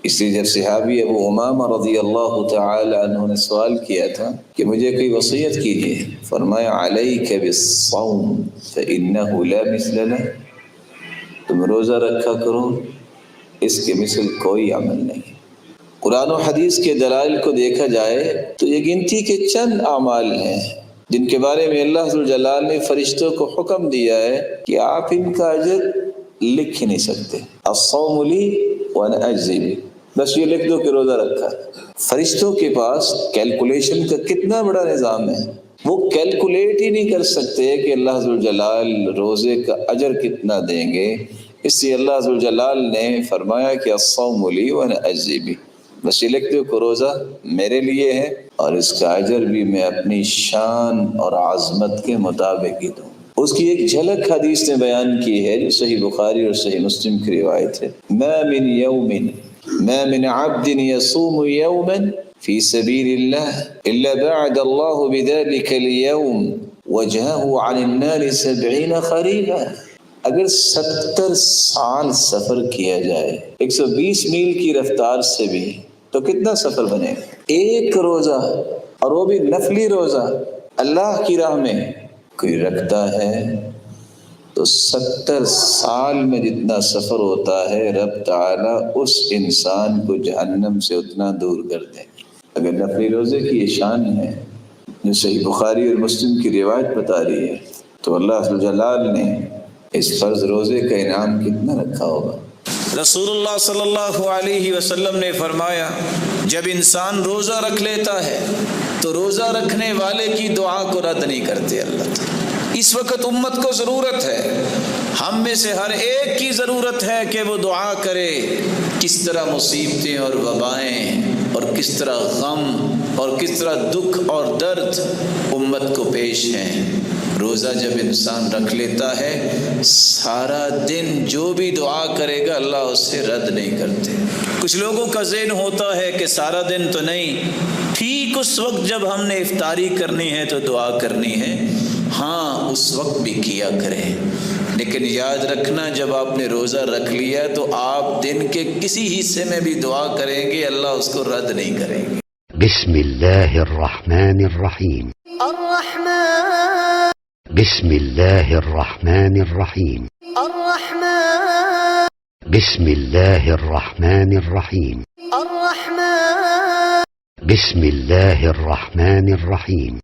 اس لیے جب صحابی ابو امامہ رضی اللہ تعالی عنہ نے سوال کیا تھا کہ مجھے کوئی وصیت کیجیے، فرمایا علیک بالصوم فإنہ لا مثل لہ، تم روزہ رکھا کرو، اس کے مثل کوئی عمل نہیں۔ قرآن و حدیث کے دلائل کو دیکھا جائے تو یہ گنتی کے چند اعمال ہیں جن کے بارے میں اللہ ذوالجلال نے فرشتوں کو حکم دیا ہے کہ آپ ان کا اجر لکھ ہی نہیں سکتے۔ الصوم لی وانا اجزی بہ، بس یہ لکھ دو کہ روزہ رکھا۔ فرشتوں کے پاس کیلکولیشن کا کتنا بڑا نظام ہے، وہ کیلکولیٹ ہی نہیں کر سکتے کہ اللہ ذوالجلال روزے کا اجر کتنا دیں گے۔ اس لیے اللہ ذوالجلال نے فرمایا کہ الصوم لی وانا اجزی بہ، بس یہ لکھ دو کہ روزہ میرے لیے ہے اور اس کا اجر بھی میں اپنی شان اور عظمت کے مطابق ہی دوں۔ اس کی ایک جھلک حدیث نے بیان کی ہے جو صحیح بخاری اور صحیح مسلم کی روایت ہے، ما من عبد يصوم يوما في سبيل الله إلا بعد الله بذلك اليوم وجهه عن النار 70 خريفا۔ اگر 70 سال سفر کیا جائے 120 میل کی رفتار سے بھی تو کتنا سفر بنے گا؟ ایک روزہ، اور وہ بھی نفلی روزہ اللہ کی راہ میں کوئی رکھتا ہے تو 70 سال میں جتنا سفر ہوتا ہے رب تعالیٰ اس انسان کو جہنم سے اتنا دور کر دیں گے۔ اگر نفلی روزے کی یہ شان ہے جو صحیح بخاری اور مسلم کی روایت بتا رہی ہے تو اللہ جلال نے اس فرض روزے کا انعام کتنا رکھا ہوگا۔ رسول اللہ صلی اللہ علیہ وسلم نے فرمایا جب انسان روزہ رکھ لیتا ہے تو روزہ رکھنے والے کی دعا کو رد نہیں کرتے اللہ تعالیٰ۔ اس وقت امت کو ضرورت ہے، ہم میں سے ہر ایک کی ضرورت ہے کہ وہ دعا کرے کس طرح مصیبتیں اور وبائیں اور کس طرح غم اور کس طرح دکھ اور درد امت کو پیش ہیں۔ روزہ جب انسان رکھ لیتا ہے سارا دن جو بھی دعا کرے گا اللہ اس سے رد نہیں کرتے۔ کچھ لوگوں کا ذہن ہوتا ہے کہ سارا دن تو نہیں، ٹھیک اس وقت جب ہم نے افطاری کرنی ہے تو دعا کرنی ہے، ہاں اس وقت بھی کیا کریں، لیکن یاد رکھنا جب آپ نے روزہ رکھ لیا تو آپ دن کے کسی حصے میں بھی دعا کریں گے اللہ اس کو رد نہیں کریں گے۔ بسم اللہ الرحمن الرحیم۔ الرحمن بسم اللہ الرحمن الرحیم۔ الرحمن بسم اللہ الرحمن الرحیم۔ الرحمن بسم اللہ الرحمن الرحیم۔